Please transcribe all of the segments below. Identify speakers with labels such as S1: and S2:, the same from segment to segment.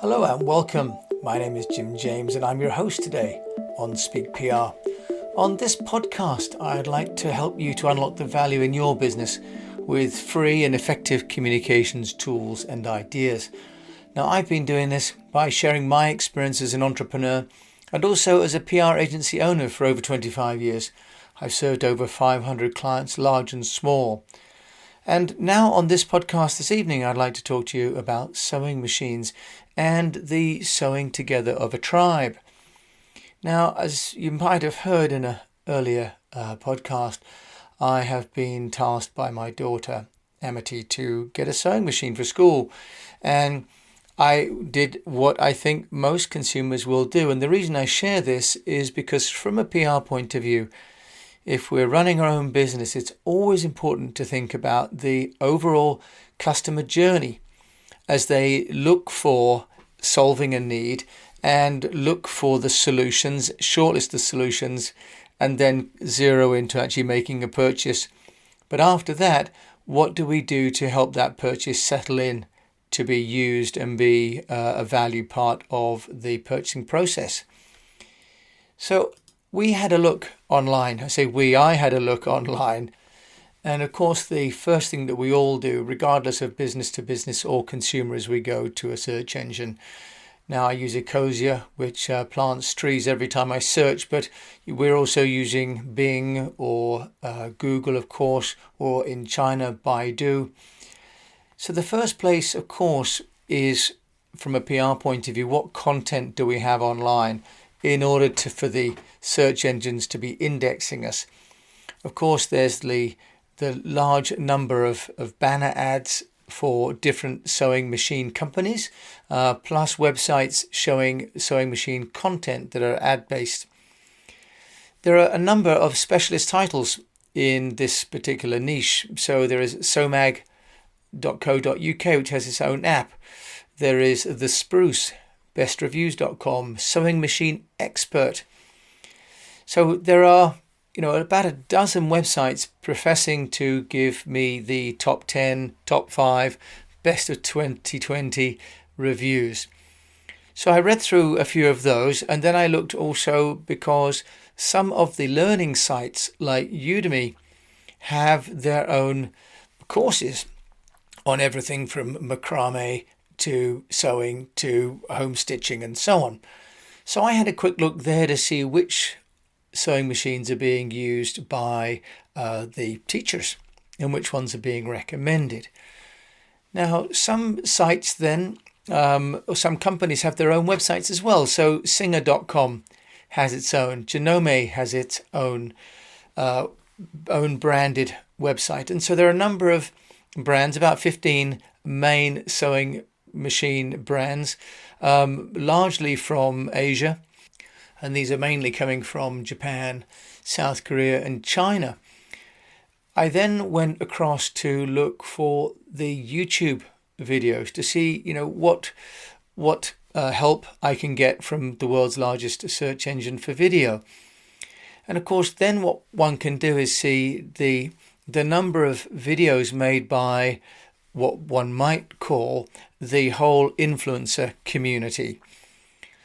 S1: Hello and welcome. My name is Jim James and I'm your host today on Speak PR. On this podcast, I'd like to help you to unlock the value in your business with free and effective communications tools and ideas. Now, I've been doing this by sharing my experience as an entrepreneur and also as a PR agency owner for over 25 years. I've served over 500 clients, large and small. And now on this podcast this evening, I'd like to talk to you about sewing machines and the sewing together of a tribe. Now, as you might have heard in an earlier podcast, I have been tasked by my daughter, Amity, to get a sewing machine for school. And I did what I think most consumers will do. And the reason I share this is because from a PR point of view, if we're running our own business, it's always important to think about the overall customer journey as they look for solving a need and look for the solutions, shortlist the solutions, and then zero into actually making a purchase. But after that, what do we do to help that purchase settle in to be used and be a value part of the purchasing process? So we had a look online. I had a look online. And of course, the first thing that we all do, regardless of business to business or consumer, is we go to a search engine. Now, I use Ecosia, which plants trees every time I search, but we're also using Bing or Google, of course, or in China, Baidu. So the first place, of course, is from a PR point of view, what content do we have online in order for the search engines to be indexing us? Of course, there's the large number of banner ads for different sewing machine companies, plus websites showing sewing machine content that are ad-based. There are a number of specialist titles in this particular niche. So there is sewmag.co.uk, which has its own app. There is The Spruce, bestreviews.com, Sewing Machine Expert. So there are, about a dozen websites professing to give me the top 10, top 5, best of 2020 reviews. So I read through a few of those, and then I looked also because some of the learning sites like Udemy have their own courses on everything from macrame to sewing to home stitching and so on. So I had a quick look there to see which sewing machines are being used by the teachers and which ones are being recommended. Now, some sites then, or some companies have their own websites as well. So Singer.com has its own, Janome has its own branded website. And so there are a number of brands, about 15 main sewing machine brands, largely from Asia. And these are mainly coming from Japan, South Korea and China. I then went across to look for the YouTube videos to see, what help I can get from the world's largest search engine for video. And of course, then what one can do is see the number of videos made by what one might call the whole influencer community.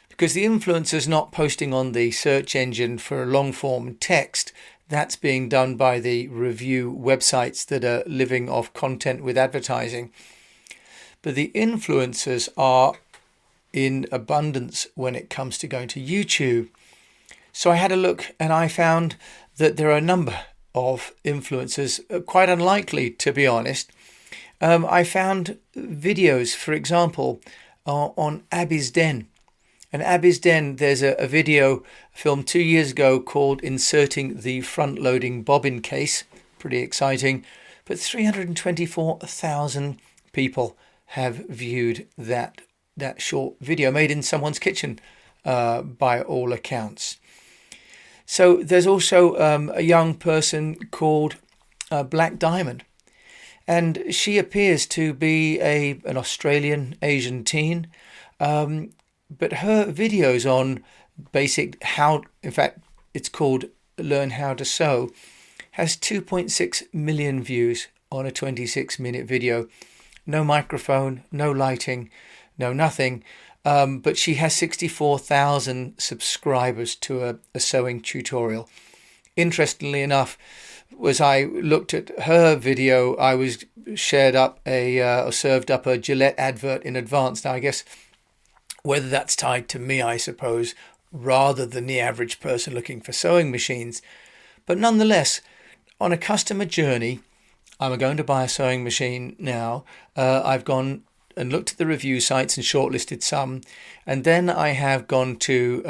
S1: Because the influencer's not posting on the search engine for long form text. That's being done by the review websites that are living off content with advertising. But the influencers are in abundance when it comes to going to YouTube. So I had a look and I found that there are a number of influencers, quite unlikely to be honest. I found videos, for example, on Abby's Den. And Abby's Den, there's a video filmed 2 years ago called Inserting the Front-Loading Bobbin Case. Pretty exciting. But 324,000 people have viewed that short video made in someone's kitchen, by all accounts. So there's also a young person called Black Diamond. And she appears to be an Australian Asian teen. But her videos on basic it's called Learn How to Sew, has 2.6 million views on a 26-minute video. No microphone, no lighting, no nothing. But she has 64,000 subscribers to a sewing tutorial. Interestingly enough, as I looked at her video, I was served up a Gillette advert in advance. Now, I guess whether that's tied to me, I suppose, rather than the average person looking for sewing machines. But nonetheless, on a customer journey, I'm going to buy a sewing machine now. I've gone and looked at the review sites and shortlisted some. And then I have gone to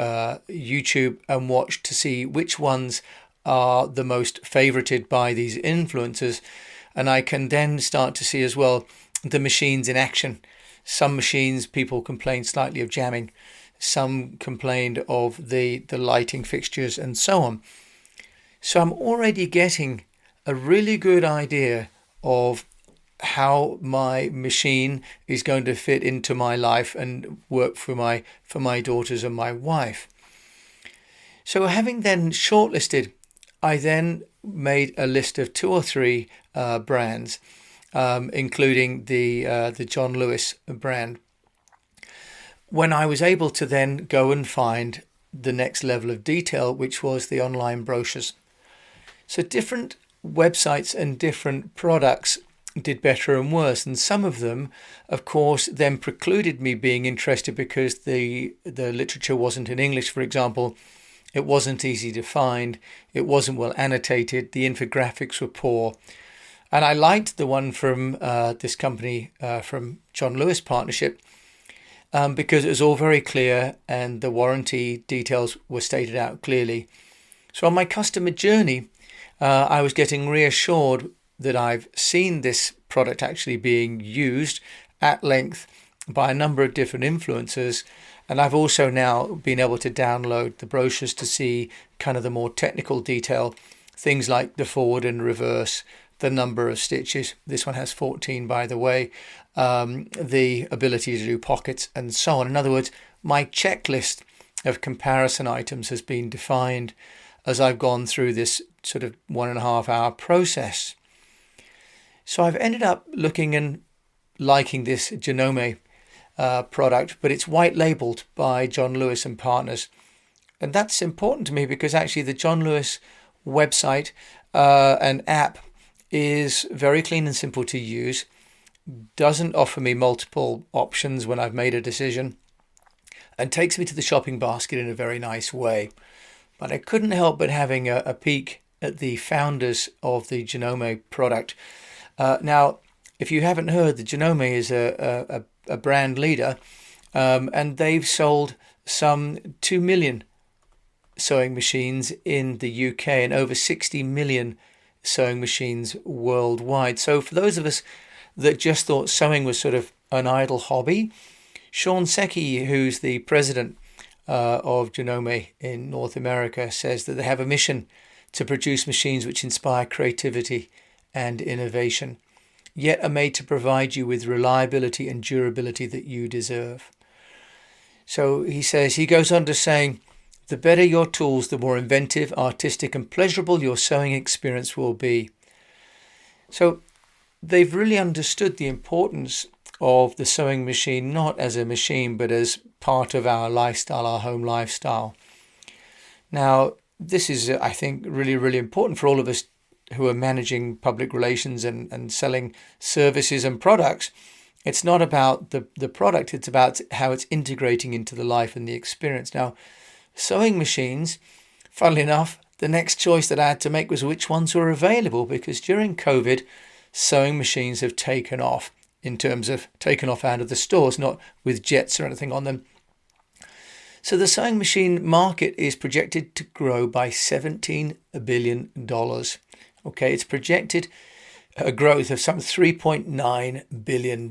S1: YouTube and watched to see which ones are the most favorited by these influencers. And I can then start to see as well the machines in action. Some machines people complain slightly of jamming. Some complained of the lighting fixtures and so on. So I'm already getting a really good idea of how my machine is going to fit into my life and work for my daughters and my wife. So having then shortlisted, I then made a list of 2 or 3 brands, including the John Lewis brand. When I was able to then go and find the next level of detail, which was the online brochures. So different websites and different products did better and worse, and some of them, of course, then precluded me being interested because the literature wasn't in English, for example. It wasn't easy to find, it wasn't well annotated, the infographics were poor. And I liked the one from this company, from John Lewis Partnership, because it was all very clear and the warranty details were stated out clearly. So on my customer journey, I was getting reassured that I've seen this product actually being used at length by a number of different influencers. And I've also now been able to download the brochures to see kind of the more technical detail, things like the forward and reverse, the number of stitches. This one has 14, by the way, the ability to do pockets and so on. In other words, my checklist of comparison items has been defined as I've gone through this sort of 1.5 hour process. So I've ended up looking and liking this Genome product, but it's white labeled by John Lewis and Partners. And that's important to me because actually the John Lewis website and app is very clean and simple to use, doesn't offer me multiple options when I've made a decision, and takes me to the shopping basket in a very nice way. But I couldn't help but having a peek at the founders of the Genome product. Now, if you haven't heard, the Genome is a brand leader, and they've sold some 2 million sewing machines in the UK and over 60 million sewing machines worldwide. So for those of us that just thought sewing was sort of an idle hobby, Sean Secchi, who's the president of Genome in North America, says that they have a mission to produce machines which inspire creativity and innovation, yet are made to provide you with reliability and durability that you deserve. So he goes on to saying, the better your tools, the more inventive, artistic and pleasurable your sewing experience will be. So they've really understood the importance of the sewing machine, not as a machine, but as part of our lifestyle, our home lifestyle. Now, this is, I think, really, really important for all of us who are managing public relations and selling services and products. It's not about the product, it's about how it's integrating into the life and the experience. Now, sewing machines, funnily enough, the next choice that I had to make was which ones were available, because during COVID, sewing machines have taken off in terms of taken off out of the stores, not with jets or anything on them. So the sewing machine market is projected to grow by $17 billion. Okay, it's projected a growth of some $3.9 billion.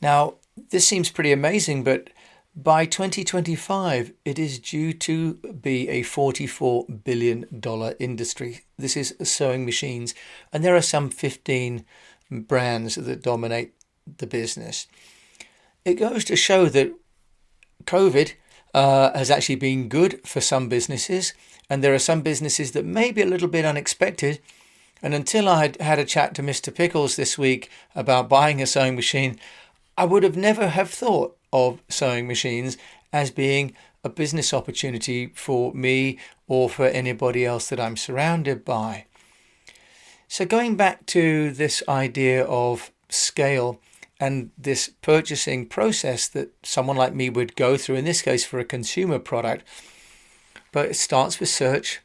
S1: Now, this seems pretty amazing, but by 2025, it is due to be a $44 billion industry. This is sewing machines, and there are some 15 brands that dominate the business. It goes to show that COVID has actually been good for some businesses, and there are some businesses that may be a little bit unexpected. And until I had a chat to Mr. Pickles this week about buying a sewing machine, I would have never have thought of sewing machines as being a business opportunity for me or for anybody else that I'm surrounded by. So going back to this idea of scale and this purchasing process that someone like me would go through, in this case for a consumer product, but it starts with search,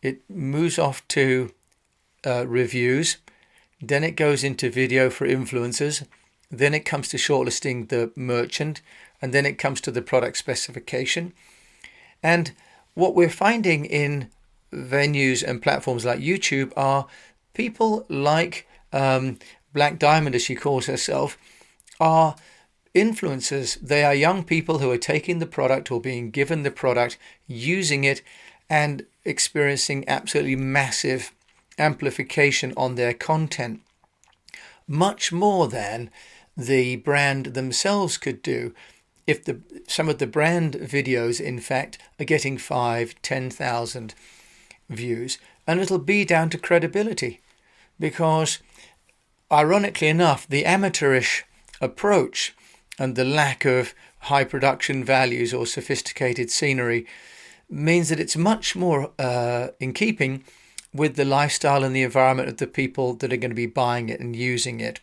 S1: it moves off to reviews, then it goes into video for influencers, then it comes to shortlisting the merchant, and then it comes to the product specification. And what we're finding in venues and platforms like YouTube are people like Black Diamond, as she calls herself, are influencers. They are young people who are taking the product or being given the product, using it, and experiencing absolutely massive amplification on their content. Much more than the brand themselves could do. If some of the brand videos, in fact, are getting 5,000-10,000 views, and it'll be down to credibility, because ironically enough, the amateurish approach and the lack of high production values or sophisticated scenery means that it's much more in keeping with the lifestyle and the environment of the people that are going to be buying it and using it.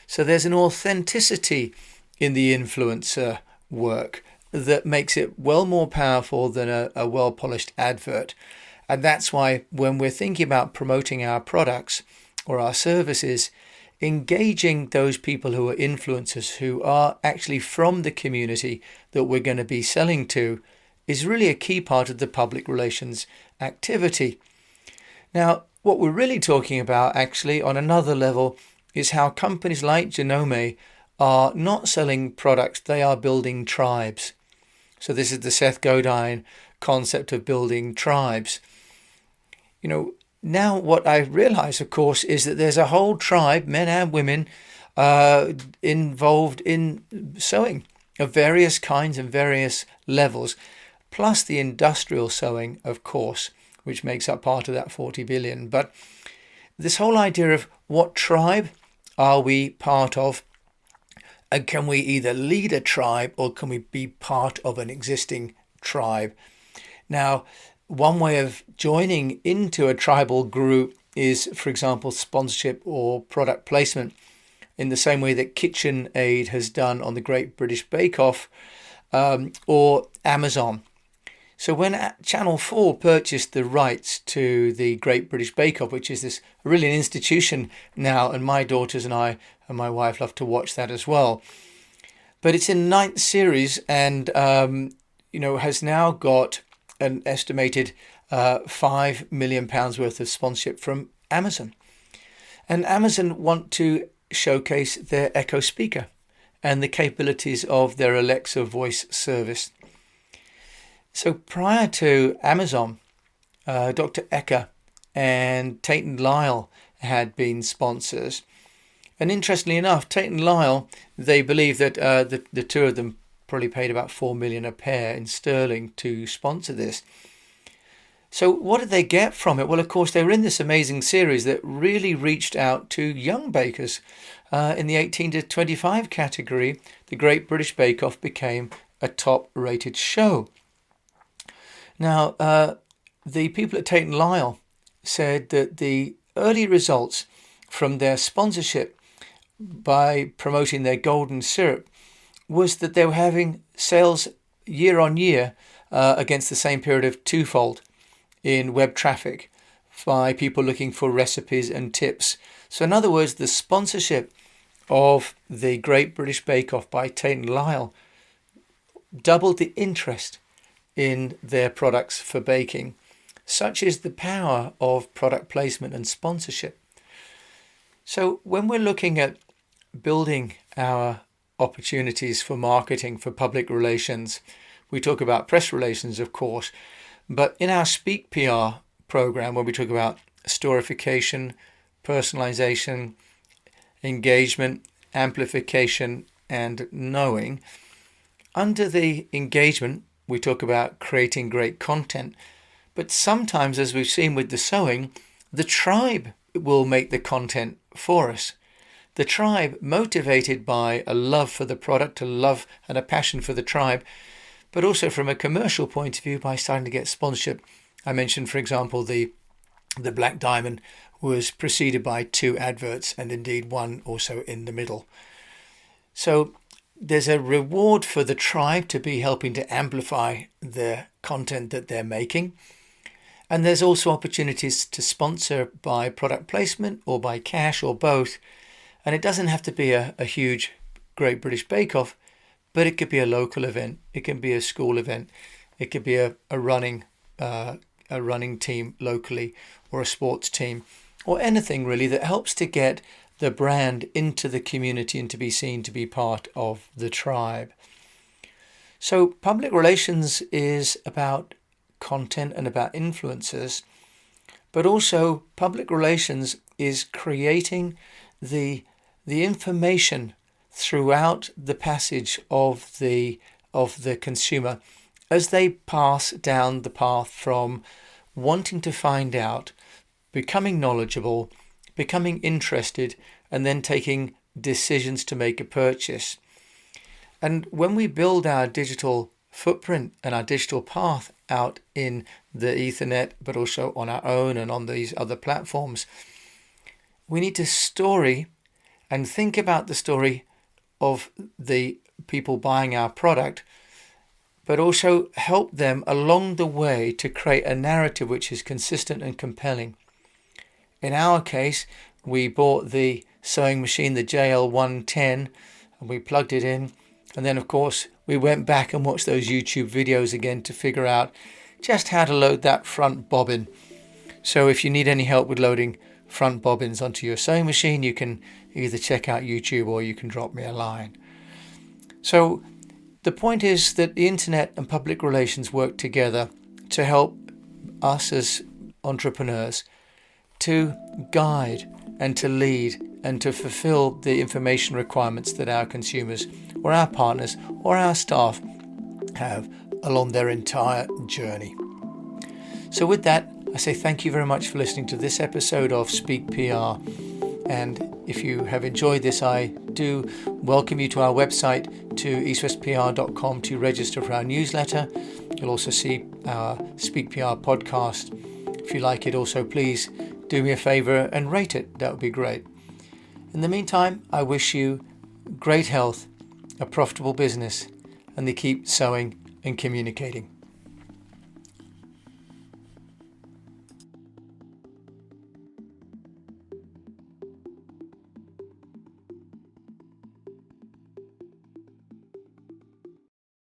S1: So there's an authenticity in the influencer work that makes it well more powerful than a well-polished advert. And that's why when we're thinking about promoting our products or our services, engaging those people who are influencers, who are actually from the community that we're going to be selling to, is really a key part of the public relations activity. Now, what we're really talking about actually on another level is how companies like Genome are not selling products, they are building tribes. So this is the Seth Godin concept of building tribes. Now what I realize, of course, is that there's a whole tribe, men and women, involved in sewing of various kinds and various levels, plus the industrial sewing, of course, which makes up part of that 40 billion. But this whole idea of what tribe are we part of, and can we either lead a tribe or can we be part of an existing tribe? Now, one way of joining into a tribal group is, for example, sponsorship or product placement, in the same way that KitchenAid has done on the Great British Bake Off, or Amazon. So when Channel 4 purchased the rights to the Great British Bake Off, which is this really an institution now, and my daughters and I and my wife love to watch that as well. But it's in 9th series and, has now got an estimated £5 million worth of sponsorship from Amazon. And Amazon want to showcase their Echo speaker and the capabilities of their Alexa voice service. So prior to Amazon, Dr. Ecker and Tate & Lyle had been sponsors. And interestingly enough, Tate & Lyle, they believe that the two of them probably paid about 4 million a pair in sterling to sponsor this. So what did they get from it? Well, of course, they were in this amazing series that really reached out to young bakers. In the 18 to 25 category, the Great British Bake Off became a top-rated show. Now, the people at Tate & Lyle said that the early results from their sponsorship by promoting their golden syrup was that they were having sales year on year against the same period of twofold in web traffic by people looking for recipes and tips. So in other words, the sponsorship of the Great British Bake Off by Tate & Lyle doubled the interest in their products for baking. Such is the power of product placement and sponsorship. So when we're looking at building our opportunities for marketing, for public relations, we talk about press relations, of course, but in our Speak PR program, where we talk about storification, personalization, engagement, amplification, and knowing, under the engagement, we talk about creating great content. But sometimes, as we've seen with the sewing, the tribe will make the content for us. the tribe, motivated by a love for the product, a love and a passion for the tribe, but also from a commercial point of view by starting to get sponsorship. I mentioned, for example, the Black Diamond was preceded by 2 adverts, and indeed one also in the middle. So there's a reward for the tribe to be helping to amplify the content that they're making. And there's also opportunities to sponsor by product placement or by cash or both. And it doesn't have to be a huge Great British Bake Off, but it could be a local event. It can be a school event. It could be a running team locally, or a sports team, or anything really that helps to get the brand into the community and to be seen to be part of the tribe. So public relations is about content and about influencers, but also public relations is creating the information throughout the passage of the consumer as they pass down the path from wanting to find out, becoming knowledgeable, becoming interested, and then taking decisions to make a purchase. And when we build our digital footprint and our digital path out in the Ethernet, but also on our own and on these other platforms, we need to story and think about the story of the people buying our product, but also help them along the way to create a narrative which is consistent and compelling. In our case, we bought the sewing machine, the JL110, and we plugged it in. And then, of course, we went back and watched those YouTube videos again to figure out just how to load that front bobbin. So if you need any help with loading front bobbins onto your sewing machine, you can either check out YouTube or you can drop me a line. So the point is that the internet and public relations work together to help us as entrepreneurs to guide and to lead and to fulfill the information requirements that our consumers or our partners or our staff have along their entire journey. So with that, I say thank you very much for listening to this episode of Speak PR. And if you have enjoyed this, I do welcome you to our website, to eastwestpr.com, to register for our newsletter. You'll also see our Speak PR podcast. If you like it, also please do me a favor and rate it. That would be great. In the meantime, I wish you great health, a profitable business, and to keep sewing and communicating.